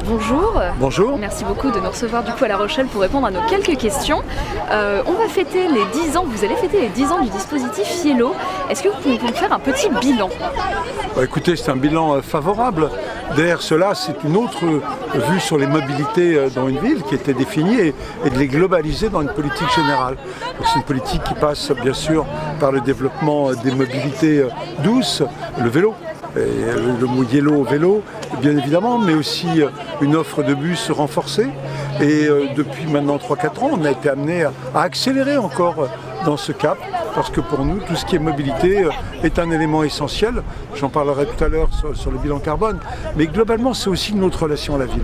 bonjour. Bonjour. Merci beaucoup de nous recevoir du coup à La Rochelle pour répondre à nos quelques questions. On va fêter les 10 ans, vous allez fêter les 10 ans du dispositif Yellow. Est-ce que vous pouvez nous faire un petit bilan? Écoutez, c'est un bilan favorable. Derrière cela, c'est une autre vue sur les mobilités dans une ville qui était définie et de les globaliser dans une politique générale. C'est une politique qui passe bien sûr par le développement des mobilités douces, le vélo. Le mot Yellow vélo, bien évidemment, mais aussi une offre de bus renforcée. Et depuis maintenant 3-4 ans, on a été amené à accélérer encore dans ce cap, parce que pour nous, tout ce qui est mobilité est un élément essentiel. J'en parlerai tout à l'heure sur le bilan carbone, mais globalement, c'est aussi notre relation à la ville.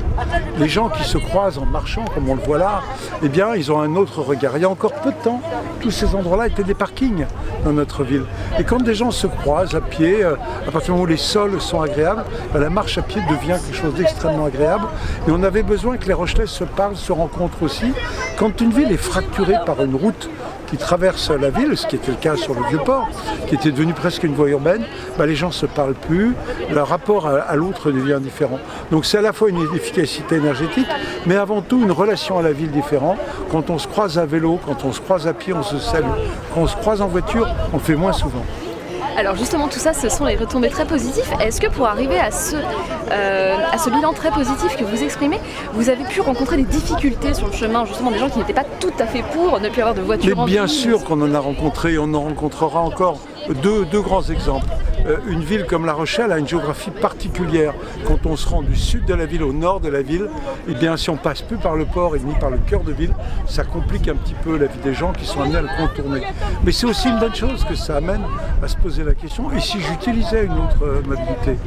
Les gens qui se croisent en marchant, comme on le voit là, eh bien, ils ont un autre regard. Il y a encore peu de temps, tous ces endroits-là étaient des parkings dans notre ville. Et quand des gens se croisent à pied, à partir du moment où les sols sont agréables, la marche à pied devient quelque chose d'extrêmement agréable. Et on avait besoin que les Rochelais se parlent, se rencontrent aussi. Quand une ville est fracturée par une route qui traverse la ville, ce qui était le cas sur le Vieux-Port, qui était devenu presque une voie urbaine, les gens ne se parlent plus, leur rapport à l'autre devient différent. Donc c'est à la fois une efficacité énergétique, mais avant tout une relation à la ville différente. Quand on se croise à vélo, quand on se croise à pied, on se salue. Quand on se croise en voiture, on le fait moins souvent. Alors justement, tout ça, ce sont les retombées très positives. Est-ce que pour arriver à ce bilan très positif que vous exprimez, vous avez pu rencontrer des difficultés sur le chemin, justement des gens qui n'étaient pas tout à fait pour ne plus avoir de voiture en ville? Bien sûr qu'on en a rencontré et on en rencontrera encore deux grands exemples. Une ville comme La Rochelle a une géographie particulière. Quand on se rend du sud de la ville au nord de la ville, eh bien, si on passe plus par le port et ni par le cœur de ville, ça complique un petit peu la vie des gens qui sont amenés à le contourner. Mais c'est aussi une bonne chose que ça amène à se poser la question, et si j'utilisais une autre mobilité?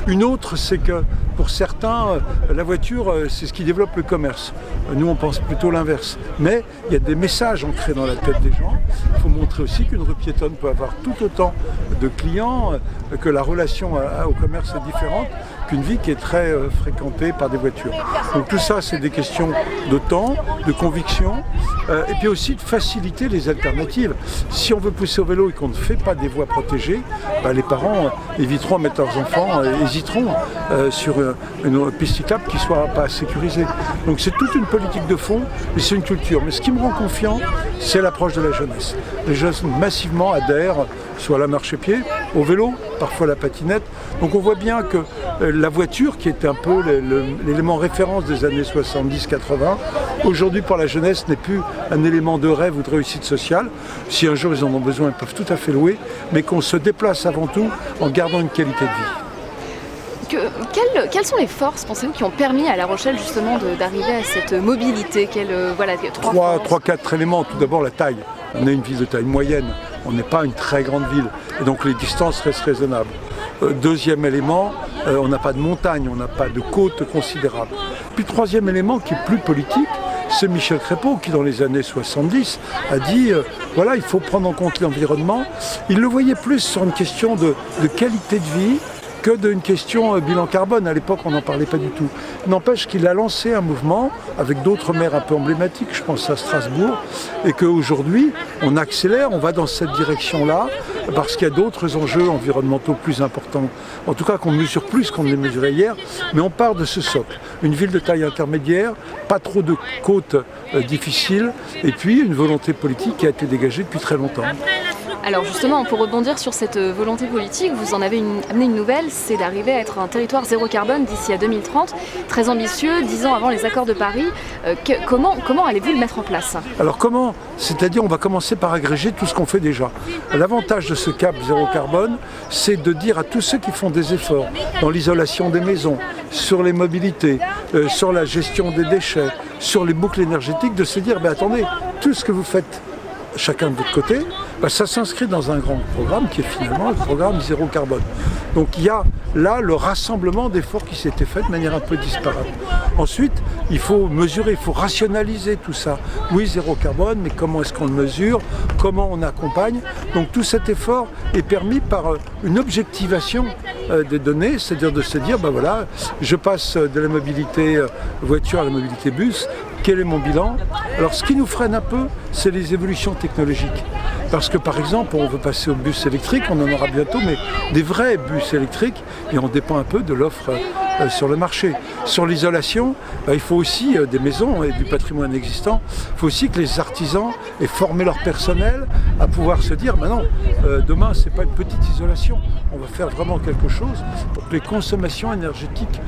Une autre, c'est que pour certains, la voiture, c'est ce qui développe le commerce. Nous, on pense plutôt l'inverse. Mais il y a des messages ancrés dans la tête des gens. Il faut montrer aussi qu'une rue piétonne peut avoir tout autant de clients, que la relation au commerce est différente qu'une vie qui est très fréquentée par des voitures. Donc tout ça, c'est des questions de temps, de conviction, et puis aussi de faciliter les alternatives. Si on veut pousser au vélo et qu'on ne fait pas des voies protégées, les parents éviteront de mettre leurs enfants, hésiteront sur une piste cyclable qui ne soit pas sécurisée. Donc c'est toute une politique de fond, et c'est une culture. Mais ce qui me rend confiant, c'est l'approche de la jeunesse. Les jeunes massivement adhèrent soit à la marche à pied, au vélo, parfois la patinette. Donc on voit bien que la voiture, qui était un peu l'élément référence des années 70-80, aujourd'hui pour la jeunesse n'est plus un élément de rêve ou de réussite sociale. Si un jour ils en ont besoin, ils peuvent tout à fait louer, mais qu'on se déplace avant tout en gardant une qualité de vie. Quelles sont les forces, pensez-vous, qui ont permis à La Rochelle justement d'arriver à cette mobilité? Trois, quatre éléments. Tout d'abord la taille. On est une ville de taille moyenne, on n'est pas une très grande ville, et donc les distances restent raisonnables. Deuxième élément, on n'a pas de montagne, on n'a pas de côte considérable. Puis troisième élément qui est plus politique, c'est Michel Crépeau qui dans les années 70 a dit voilà, il faut prendre en compte l'environnement. Il le voyait plus sur une question de qualité de vie que d'une question bilan carbone. À l'époque, on n'en parlait pas du tout. N'empêche qu'il a lancé un mouvement avec d'autres maires un peu emblématiques, je pense à Strasbourg, et qu'aujourd'hui, on accélère, on va dans cette direction-là, parce qu'il y a d'autres enjeux environnementaux plus importants. En tout cas, qu'on mesure plus qu'on ne les mesurait hier, mais on part de ce socle. Une ville de taille intermédiaire, pas trop de côtes difficiles, et puis une volonté politique qui a été dégagée depuis très longtemps. Alors justement, pour rebondir sur cette volonté politique, vous en avez amené une nouvelle, c'est d'arriver à être un territoire zéro carbone d'ici à 2030, très ambitieux, 10 ans avant les accords de Paris. Comment allez-vous le mettre en place? Alors comment? C'est-à-dire on va commencer par agréger tout ce qu'on fait déjà. L'avantage de ce cap zéro carbone, c'est de dire à tous ceux qui font des efforts dans l'isolation des maisons, sur les mobilités, sur la gestion des déchets, sur les boucles énergétiques, de se dire attendez, tout ce que vous faites chacun de votre côté, ça s'inscrit dans un grand programme qui est finalement le programme zéro carbone. Donc il y a là le rassemblement d'efforts qui s'étaient faits de manière un peu disparate. Ensuite, il faut mesurer, il faut rationaliser tout ça. Oui, zéro carbone, mais comment est-ce qu'on le mesure? Comment on accompagne? Donc tout cet effort est permis par une objectivation des données, c'est-à-dire de se dire, voilà, je passe de la mobilité voiture à la mobilité bus, quel est mon bilan? Alors ce qui nous freine un peu, c'est les évolutions technologiques. Parce que par exemple, on veut passer au bus électrique, on en aura bientôt, mais des vrais bus électriques, et on dépend un peu de l'offre sur le marché. Sur l'isolation, il faut aussi des maisons et du patrimoine existant. Il faut aussi que les artisans aient formé leur personnel à pouvoir se dire, non, demain c'est pas une petite isolation, on va faire vraiment quelque chose pour que les consommations énergétiques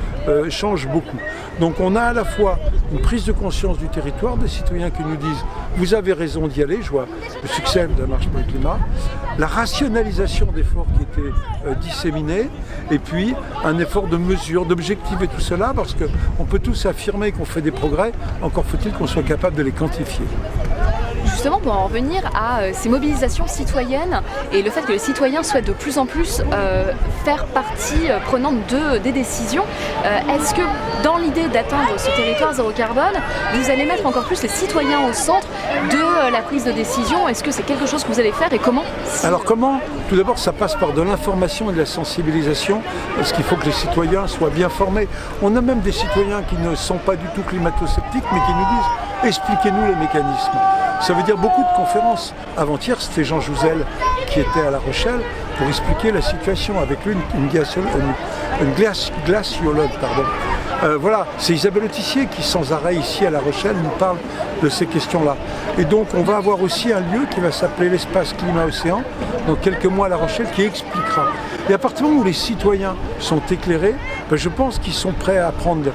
changent beaucoup. Donc on a à la fois une prise de conscience du territoire, des citoyens qui nous disent vous avez raison d'y aller, je vois le succès de la marche pour le climat, la rationalisation d'efforts qui étaient disséminés, et puis un effort de mesure, d'objectiver tout cela, parce qu'on peut tous affirmer qu'on fait des progrès, encore faut-il qu'on soit capable de les quantifier. Justement, pour en revenir à ces mobilisations citoyennes et le fait que les citoyens souhaitent de plus en plus faire partie prenante des décisions, est-ce que dans l'idée d'atteindre ce territoire zéro carbone, vous allez mettre encore plus les citoyens au centre de la prise de décision? Est-ce que c'est quelque chose que vous allez faire et comment? Alors comment? Tout d'abord, ça passe par de l'information et de la sensibilisation, parce qu'il faut que les citoyens soient bien formés. On a même des citoyens qui ne sont pas du tout climato-sceptiques, mais qui nous disent expliquez-nous les mécanismes. Ça veut dire beaucoup de conférences. Avant-hier, c'était Jean Jouzel qui était à La Rochelle pour expliquer la situation. Avec lui, une glaciologue. Voilà, c'est Isabelle Autissier qui, sans arrêt ici à La Rochelle, nous parle de ces questions-là. Et donc, on va avoir aussi un lieu qui va s'appeler l'espace climat-océan, dans quelques mois à La Rochelle, qui expliquera. Et à partir du moment où les citoyens sont éclairés, je pense qu'ils sont prêts à prendre,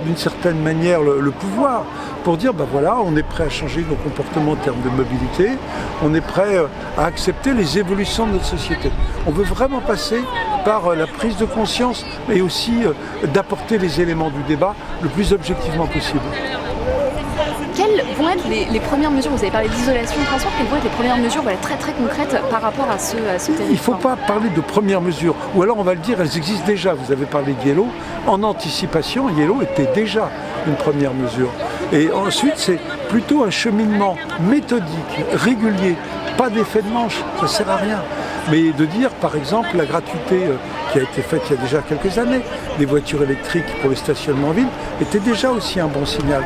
d'une certaine manière, le pouvoir pour dire, voilà, on est prêt à changer nos comportements en termes de mobilité, on est prêt à accepter les évolutions de notre société. On veut vraiment passer par la prise de conscience, mais aussi d'apporter les éléments du débat le plus objectivement possible. Quelles vont être les premières mesures? Vous avez parlé d'isolation de transport, quelles vont être les premières mesures très très concrètes par rapport à ce territoire? Il ne faut pas parler de premières mesures, ou alors on va le dire, elles existent déjà. Vous avez parlé d'Yellow. En anticipation, Yellow était déjà une première mesure. Et ensuite, c'est plutôt un cheminement méthodique, régulier, pas d'effet de manche, ça ne sert à rien. Mais de dire, par exemple, la gratuité qui a été faite il y a déjà quelques années, des voitures électriques pour le stationnement en ville, était déjà aussi un bon signal.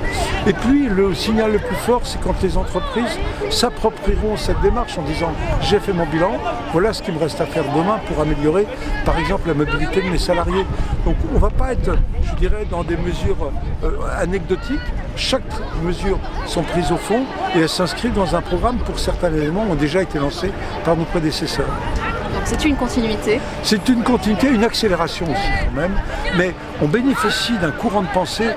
Et puis, le signal le plus fort, c'est quand les entreprises s'approprieront cette démarche en disant « j'ai fait mon bilan, voilà ce qu'il me reste à faire demain pour améliorer, par exemple, la mobilité de mes salariés ». Donc, on ne va pas être, je dirais, dans des mesures anecdotiques. Chaque mesure sont prises au fond et elles s'inscrivent dans un programme pour certains éléments ont déjà été lancés par nos prédécesseurs. Donc c'est une continuité? C'est une continuité, une accélération aussi quand même, mais on bénéficie d'un courant de pensée.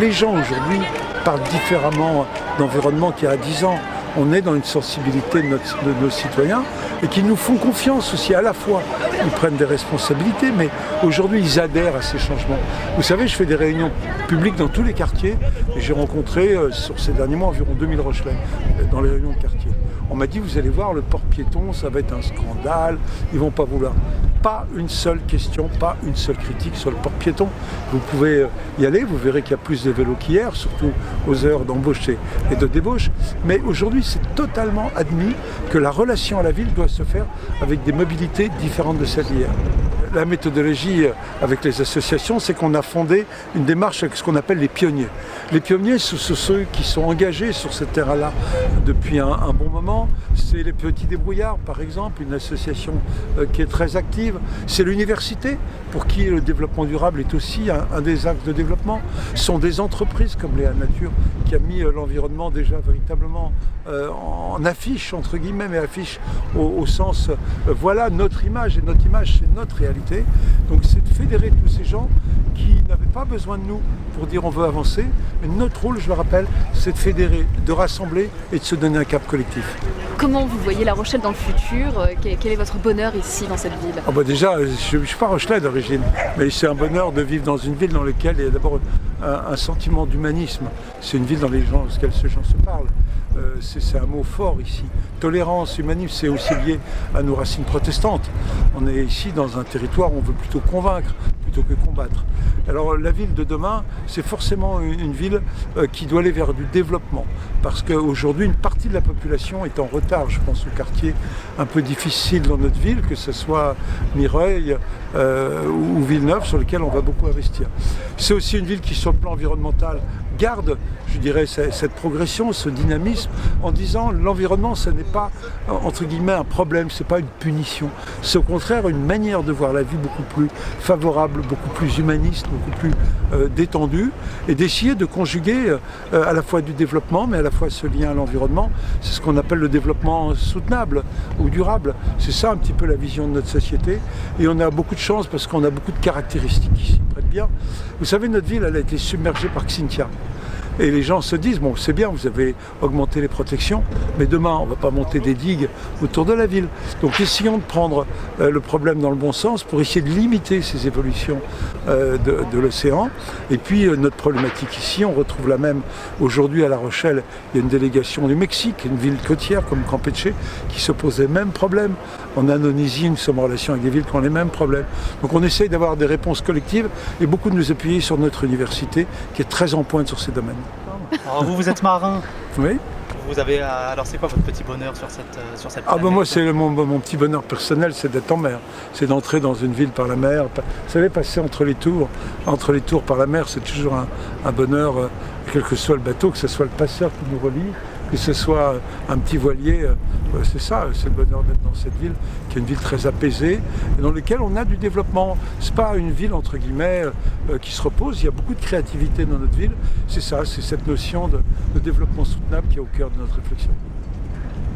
Les gens aujourd'hui parlent différemment d'environnement qu'il y a 10 ans. On est dans une sensibilité de nos citoyens et qui nous font confiance aussi. À la fois, ils prennent des responsabilités, mais aujourd'hui, ils adhèrent à ces changements. Vous savez, je fais des réunions publiques dans tous les quartiers et j'ai rencontré sur ces derniers mois environ 2000 Rochelais dans les réunions de quartier. On m'a dit, vous allez voir, le port piéton, ça va être un scandale, ils vont pas vouloir. Pas une seule question, pas une seule critique sur le port piéton. Vous pouvez y aller, vous verrez qu'il y a plus de vélos qu'hier, surtout aux heures d'embauche et de débauche. Mais aujourd'hui, c'est totalement admis que la relation à la ville doit se faire avec des mobilités différentes de celles d'hier. La méthodologie avec les associations, c'est qu'on a fondé une démarche avec ce qu'on appelle les pionniers. Les pionniers, ce sont ceux qui sont engagés sur ce terrain-là depuis un bon moment. C'est les Petits Débrouillards, par exemple, une association qui est très active. C'est l'université, pour qui le développement durable est aussi un des axes de développement. Ce sont des entreprises comme Léa Nature, qui a mis l'environnement déjà véritablement en affiche, entre guillemets, mais affiche au sens, voilà notre image, et notre image, c'est notre réalité. Donc c'est de fédérer tous ces gens qui n'avaient pas besoin de nous pour dire on veut avancer. Mais notre rôle, je le rappelle, c'est de fédérer, de rassembler et de se donner un cap collectif. Comment vous voyez La Rochelle dans le futur? Quel est votre bonheur ici, dans cette ville? Déjà, je ne suis pas rochelais d'origine, mais c'est un bonheur de vivre dans une ville dans laquelle il y a d'abord un sentiment d'humanisme. C'est une ville dans laquelle ces gens se parlent. C'est un mot fort ici. Tolérance, humanisme, c'est aussi lié à nos racines protestantes. On est ici dans un territoire où on veut plutôt convaincre plutôt que combattre. Alors la ville de demain, c'est forcément une ville qui doit aller vers du développement. Parce qu'aujourd'hui, une partie de la population est en retard. Je pense aux quartiers un peu difficiles dans notre ville, que ce soit Mireuil ou Villeneuve, sur lesquels on va beaucoup investir. C'est aussi une ville qui, sur le plan environnemental, garde, je dirais, cette progression, ce dynamisme, en disant l'environnement, ce n'est pas, entre guillemets, un problème, ce n'est pas une punition. C'est au contraire une manière de voir la vie beaucoup plus favorable, beaucoup plus humaniste, beaucoup plus détendue, et d'essayer de conjuguer à la fois du développement, mais à la fois ce lien à l'environnement. C'est ce qu'on appelle le développement soutenable ou durable. C'est ça un petit peu la vision de notre société. Et on a beaucoup de chance parce qu'on a beaucoup de caractéristiques qui s'y prêtent bien. Vous savez, notre ville, elle a été submergée par Xynthia. Et les gens se disent, bon, c'est bien, vous avez augmenté les protections, mais demain, on ne va pas monter des digues autour de la ville. Donc essayons de prendre le problème dans le bon sens pour essayer de limiter ces évolutions de l'océan. Et puis notre problématique ici, on retrouve la même aujourd'hui à La Rochelle. Il y a une délégation du Mexique, une ville côtière comme Campeche, qui se pose les mêmes problèmes. En Indonésie, nous sommes en relation avec des villes qui ont les mêmes problèmes. Donc on essaye d'avoir des réponses collectives et beaucoup de nous appuyer sur notre université qui est très en pointe sur ces domaines. Alors vous êtes marin. Oui. Vous avez, alors c'est quoi votre petit bonheur sur cette planète? Moi c'est mon petit bonheur personnel, c'est d'être en mer. C'est d'entrer dans une ville par la mer. Vous savez, passer entre les tours par la mer, c'est toujours un bonheur, quel que soit le bateau, que ce soit le passeur qui nous relie, que ce soit un petit voilier, c'est ça, c'est le bonheur d'être dans cette ville, qui est une ville très apaisée, et dans laquelle on a du développement. C'est pas une ville, entre guillemets, qui se repose, il y a beaucoup de créativité dans notre ville. C'est ça, c'est cette notion de développement soutenable qui est au cœur de notre réflexion.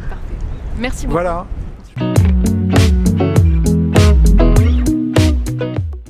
Parfait. Merci beaucoup. Voilà.